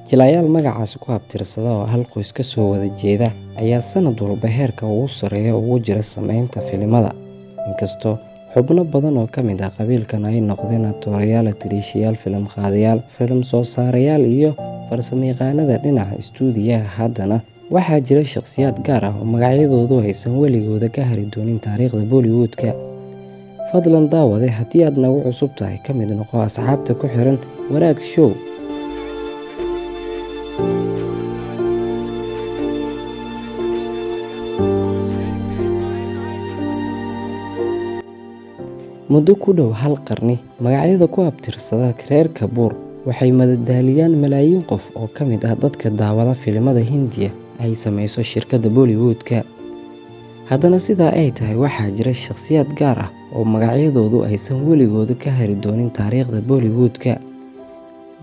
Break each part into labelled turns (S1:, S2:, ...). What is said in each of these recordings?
S1: Jilayaal magacaas ku abtirsada oo hal qoys ka soo wada jeeda ayaa sanad walba heerka ugu sarreeya ugu jira samaynta filimada, inkastoo xubno badan oo ka mid ah qabiilkan ay noqdeen atoorayaal, tiriishayaal, filim qaadayaal, filim soo saarayaal iyo farsamayaqaannada dhinaca istuudiyaha. Haddana waxaa jira shakhsiyaad gaar ah oo magacyadoodu aysan weligooda ka hari doonin taariikhda Bollywood-ka. Fadlan daawade, haddii aad nagu cusub tahay, ka mid noqo asxaabta ku xiran Wanaag Show. Muddo ku dhow hal qarni, magacyada ku abtirsada reer Kapoor waxay madadaaliyaan malaayiin qof oo ka mid ah dadka daawada filimada Hindiya ay samayso shirkadda Bollywood-ka. Haddana sidaa ay tahay, waxaa jira shakhsiyaad gaar ah oo magacyadoodu aysan weligooda ka hari doonin taariikhda Bollywood-ka.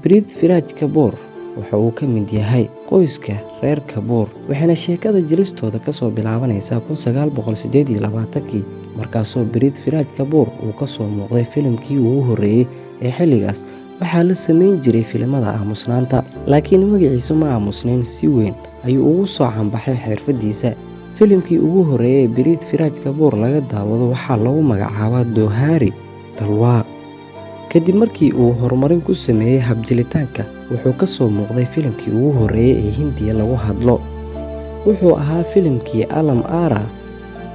S1: Prithviraj Kapoor waxa uu ka mid yahay qoyska reer Kapoor, waxaana sheekada jilistooda kasoo bilaabanaysaa 1928kii, markaasoo Prithviraj Kapoor uu kasoo muuqday filimkii ugu horreeyay ee xilligaas. Waxaa la samayn jiray filimada aamusnaanta, laakiin magaciisa ma aamusnayn, si weyn ayuu ugu soo caanbaxay xirfadiisa. Filimkii ugu horreeyay ee Prithviraj Kapoor laga daawado waxaa lagu magacaabaa Dohari Talwar. Kadib markii uu horumarin ku sameeyay habjilitaanka, wuxuu kasoo muuqday filimkii ugu horreeyay ee Hindiya lagu hadlo. Wuxuu ahaa filimkii Alam Aara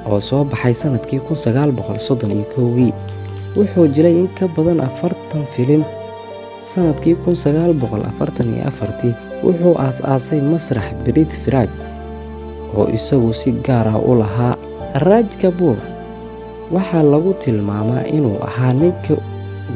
S1: oo soo baxay sanadkii 1931. Wuxuu jiray in ka badan 40 filim. Sanadkii 1944 wuxuu aasaasay masrax Prithviraj oo isagu si gaar ah u lahaa. Raj Kapoor waxaa lagu tilmaamaa inuu ahaa ninka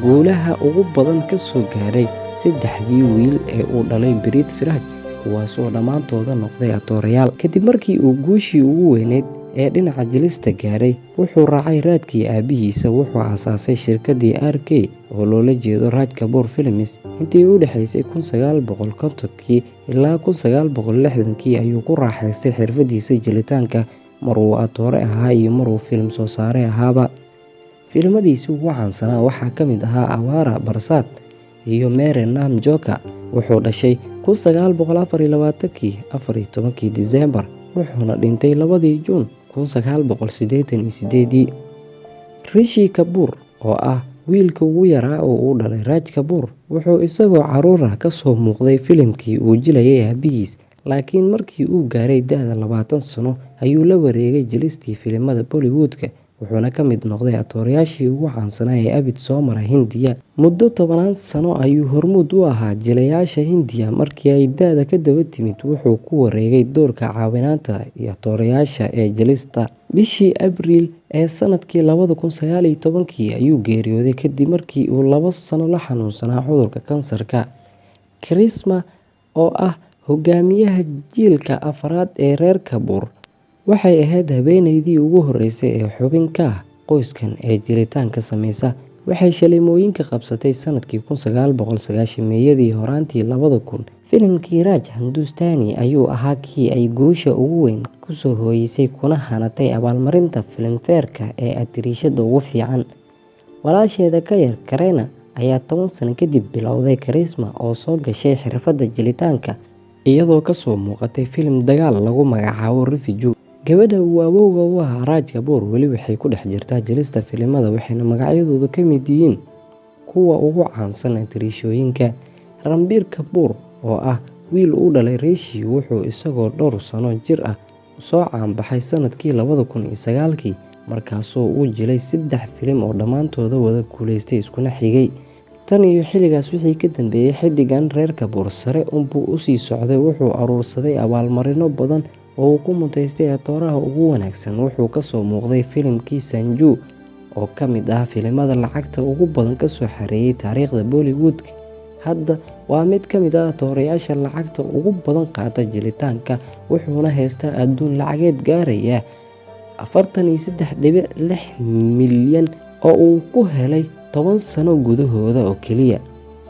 S1: guulaha ugu badan ka soo gaaray 3 wiil ee uu dhalay Prithviraj, kuwaasoo dhammaantooda noqday atoorayaal. Kadib markii uu guushii ugu weyneyd ee dhinaca jilista gaaray, wuxuu raacay raadkii aabihiisa. Wuxuu aasaasay shirkaddii RK oo loola jeedo Raj Kapoor Films. Intii u dhaxaysay 1950kii ilaa 1960kii ayuu ku raaxaystay xirfadiisa jilitaanka, mar uu atoore ahaa iyo mar uu filim soo saare ahaaba. Filimadiisii ugu caansanaa waxaa ka mid ahaa Awara Barsat iyo Mere Naam Joker. Wuxuu dhashay 1924kii 14 Diseembar, wuxuuna dhintay 2 Juun 1988. Rishi Kapoor oo ah wiilka ugu yaraa oo uu dhalay Raj Kapoor, wuxuu isagoo carruur ah kasoo muuqday filimkii uu jilayay aabihiis, laakiin markii uu gaaray da'da 20 sano ayuu la wareegay jilistii filimada Bollywood-ka, wuxuuna ka mid noqday atoorayaashii ugu caansanaa ee abid soo mara Hindiya. Muddo 10 sano ayuu hormuud u ahaa jilayaasha Hindiya. Markii ay da'da ka daba timid, wuxuu ku wareegay doorka caawinaanta iyo atoorayaasha ee jilista. Bishii Abriil ee sanadkii 2019 ayuu geeriyooday kadib markii uu 2 sano la xanuunsanaa cudurka kansarka. Karisma oo ah hogaamiyaha jiilka afraad ee reer Kapoor, waxay ahayd haweeneydii ugu horreysay ee xubin ka ah qoyskan ee jilitaanka samaysa. Waxay shaleemooyinka qabsatay sanadkii 1990meeyadii horaantii 2000. Filimkii Raj Hindustani ayuu ahaa kii ay guusha ugu weyn kusoo hooyisay, kuna hanatay abaalmarinta Filmfare-ka ee atiriishada ugu fiican. Walaasheeda ka yar, Kareena, ayaa 10 sano kadib bilowday Karisma oo soo gashay xirfadda jilitaanka, iyadoo kasoo muuqatay filim dagaal lagu magacaabo Refugee. Gabadha uu awowga u ahaa Raj Kapoor weli waxay ku dhex jirtaa jilista filimada, waxayna magacyadoodu ka mid yihiin kuwa ugu caansan atiriishooyinka. Ranbir Kapoor oo ah wiil u dhalay Rishi, wuxuu isagoo 2 sano jir ah soo caanbaxay sanadkii 2009kii, markaasoo uu jilay 3 filim oo dhammaantooda wada guuleystay iskuna xigay. Tan iyo xilligaas wixii ka dambeeyay, xiddigan reer Kapoor sare unbuu u sii socday. Wuxuu urursaday abaalmarino badan oo uu ku mutaystay atooraha ugu wanaagsan. Wuxuu kasoo muuqday filimkii Sanju oo ka mid ah filimada lacagta ugu badan kasoo xareeyay taariikhda Bollywood-ka. Hadda waa mid ka mid ah atoorayaasha lacagta ugu badan qaata jilitaanka, wuxuuna haystaa adduun lacageed gaaraya 43.6 milyan oo uu ku helay 10 sano gudahooda oo keliya.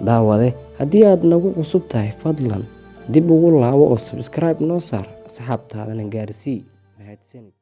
S1: Daawade, haddii aad nagu cusub tahay, fadlan dib ugu laabo oo subscribe noo saar, asxaabtaadana gaarsii. Mahadsanid.